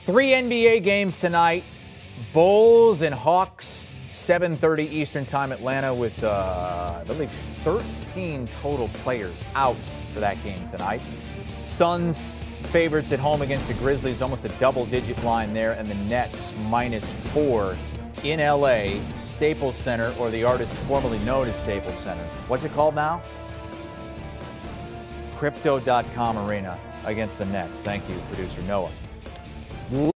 Three NBA games tonight. Bulls and Hawks, 7:30 Eastern Time, Atlanta, with, I believe, 13 total players out for that game tonight. Suns favorites at home against the Grizzlies, almost a double-digit line there, and the Nets -4 in LA, Staples Center, or the artist formerly known as Staples Center. What's it called now? Crypto.com Arena against the Nets. Thank you, producer Noah.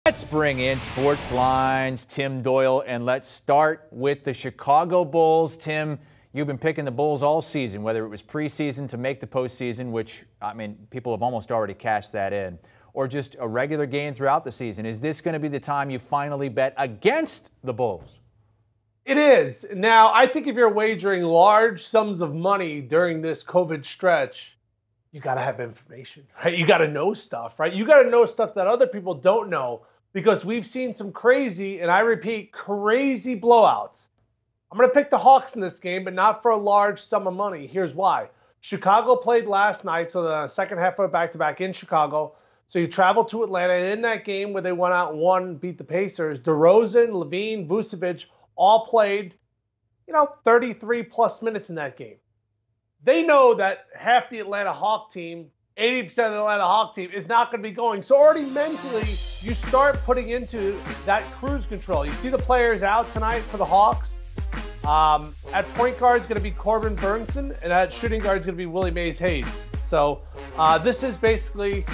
Let's bring in Sports Line's Tim Doyle, and let's start with the Chicago Bulls. Tim, you've been picking the Bulls all season, whether it was preseason to make the postseason, which, I mean, people have almost already cashed that in, or just a regular game throughout the season. Is this going to be the time you finally bet against the Bulls? It is. Now, I think if you're wagering large sums of money during this COVID stretch, you got to have information, right? You got to know stuff, right? You got to know stuff that other people don't know, because we've seen some crazy, and I repeat, crazy blowouts. I'm going to pick the Hawks in this game, but not for a large sum of money. Here's why. Chicago played last night, so the second half of a back-to-back in Chicago. So you travel to Atlanta, and in that game where they went out and won, beat the Pacers, DeRozan, Levine, Vucevic all played, 33-plus minutes in that game. They know that half the Atlanta Hawk team, 80% of the Atlanta Hawk team, is not going to be going. So already mentally, you start putting into that cruise control. You see the players out tonight for the Hawks. At point guard is going to be Corbin Burnson, and at shooting guard is going to be Willie Mays-Hayes. So this is basically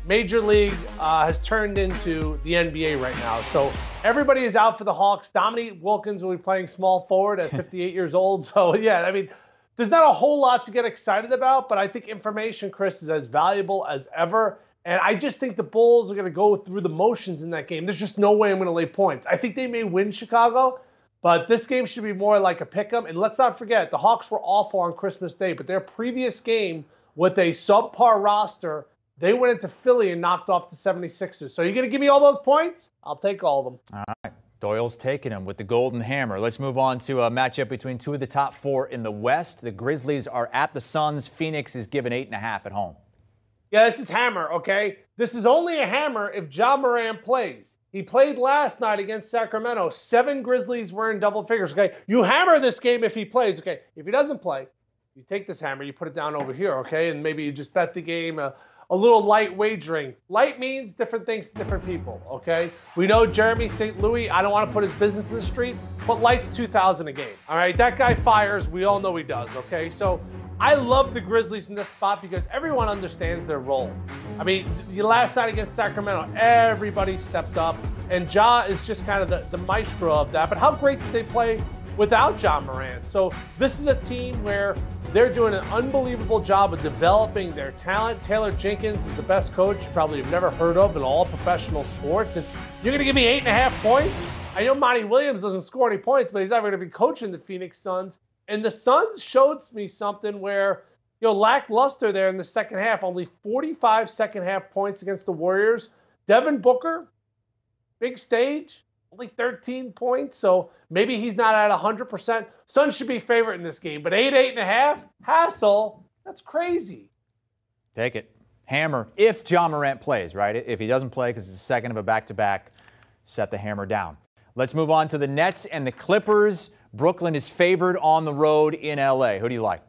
Major League has turned into the NBA right now. So everybody is out for the Hawks. Dominique Wilkins will be playing small forward at 58 years old. So, yeah, I mean, there's not a whole lot to get excited about, but I think information, Chris, is as valuable as ever. And I just think the Bulls are going to go through the motions in that game. There's just no way I'm going to lay points. I think they may win Chicago, but this game should be more like a pick'em. And let's not forget, the Hawks were awful on Christmas Day, but their previous game with a subpar roster, they went into Philly and knocked off the 76ers. So you're going to give me all those points? I'll take all of them. All right. Doyle's taking them with the golden hammer. Let's move on to a matchup between two of the top four in the West. The Grizzlies are at the Suns. Phoenix is given 8.5 at home. Yeah, this is hammer, okay? This is only a hammer if Ja Morant plays. He played last night against Sacramento. 7 Grizzlies were in double figures, okay? You hammer this game if he plays, okay? If he doesn't play, you take this hammer, you put it down over here, okay? And maybe you just bet the game a little light wagering. Light means different things to different people, okay? We know Jeremy St. Louis, I don't want to put his business in the street, but light's $2,000 a game, all right? That guy fires. We all know he does, okay? So I love the Grizzlies in this spot because everyone understands their role. I mean, the last night against Sacramento, everybody stepped up, and Ja is just kind of the maestro of that. But how great did they play without Ja Morant? So this is a team where they're doing an unbelievable job of developing their talent. Taylor Jenkins is the best coach you probably have never heard of in all professional sports. And you're going to give me 8.5 points? I know Monty Williams doesn't score any points, but he's never going to be coaching the Phoenix Suns. And the Suns showed me something where, lackluster there in the second half. Only 45 second half points against the Warriors. Devin Booker, big stage, only 13 points. So maybe he's not at 100%. Suns should be favorite in this game. But 8.5, hassle, that's crazy. Take it. Hammer if Ja Morant plays, right? If he doesn't play because it's the second of a back-to-back, set the hammer down. Let's move on to the Nets and the Clippers. Brooklyn is favored on the road in L.A. Who do you like?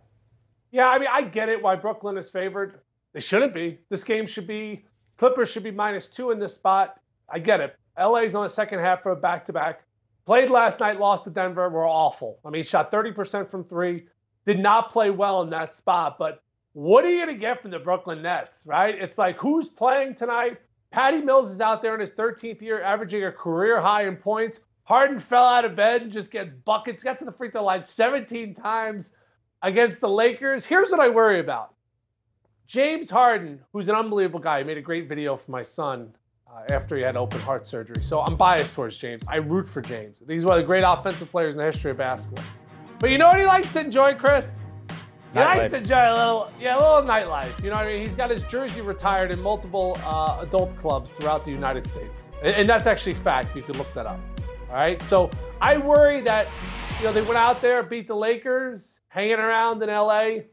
Yeah, I mean, I get it why Brooklyn is favored. They shouldn't be. This game should be, Clippers should be -2 in this spot. I get it. LA's on the second half for a back-to-back. Played last night, lost to Denver, were awful. I mean, shot 30% from three. Did not play well in that spot. But what are you going to get from the Brooklyn Nets, right? It's like, who's playing tonight? Patty Mills is out there in his 13th year, averaging a career high in points. Harden fell out of bed and just gets buckets. Got to the free throw line 17 times against the Lakers. Here's what I worry about. James Harden, who's an unbelievable guy. He made a great video for my son after he had open heart surgery. So I'm biased towards James. I root for James. He's one of the great offensive players in the history of basketball. But you know what he likes to enjoy, Chris? He likes to enjoy a little nightlife. You know what I mean? He's got his jersey retired in multiple adult clubs throughout the United States. And that's actually fact. You can look that up. All right? So I worry that, they went out there, beat the Lakers, hanging around in L.A.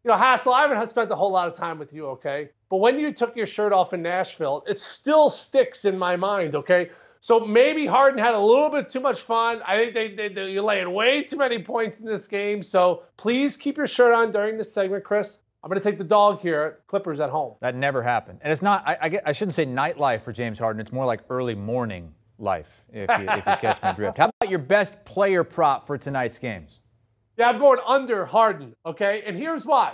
Hassel, I haven't spent a whole lot of time with you, okay? but when you took your shirt off in Nashville, it still sticks in my mind, okay? So maybe Harden had a little bit too much fun. I think you're laying way too many points in this game. So please keep your shirt on during this segment, Chris. I'm going to take the dog here. Clippers at home. That never happened. And it's not, I shouldn't say nightlife for James Harden. It's more like early morning life, if you catch my drift. How about your best player prop for tonight's games? Yeah, I'm going under Harden, okay? And here's why.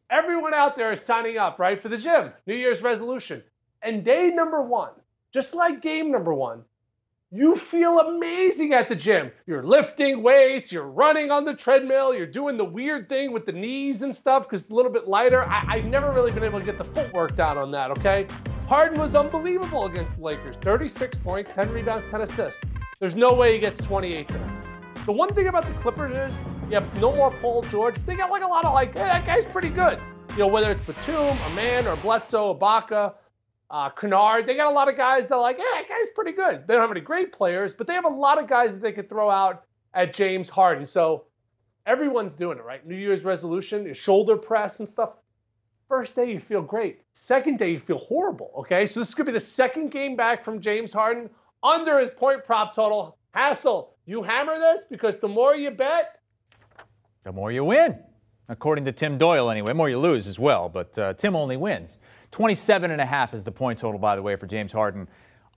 Everyone out there is signing up, right, for the gym, New Year's resolution. And day number one, just like game number one, you feel amazing at the gym. You're lifting weights, you're running on the treadmill, you're doing the weird thing with the knees and stuff because it's a little bit lighter. I've never really been able to get the footwork down on that, okay? Harden was unbelievable against the Lakers. 36 points, 10 rebounds, 10 assists. There's no way he gets 28 tonight. The one thing about the Clippers is you have no more Paul George. They got like a lot of hey, that guy's pretty good. You know, whether it's Batum, a man, or Bledsoe, Ibaka, Kennard, they got a lot of guys that are like, that guy's pretty good. They don't have any great players, but they have a lot of guys that they could throw out at James Harden. So everyone's doing it, right? New Year's resolution, shoulder press and stuff. First day, you feel great. Second day, you feel horrible, okay? So this is going to be the second game back from James Harden under his point prop total. Hassel, you hammer this because the more you bet, the more you win. According to Tim Doyle, anyway. The more you lose as well, but Tim only wins. 27.5 is the point total, by the way, for James Harden.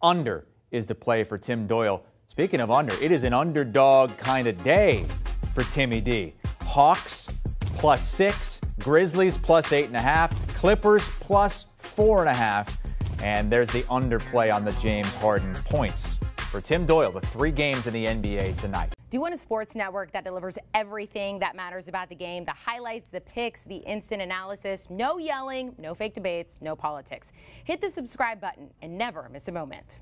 Under is the play for Tim Doyle. Speaking of under, it is an underdog kind of day for Timmy D. Hawks +6, Grizzlies +8.5, Clippers +4.5, and there's the underplay on the James Harden points for Tim Doyle, the 3 games in the NBA tonight. Do you want a sports network that delivers everything that matters about the game? The highlights, the picks, the instant analysis, no yelling, no fake debates, no politics. Hit the subscribe button and never miss a moment.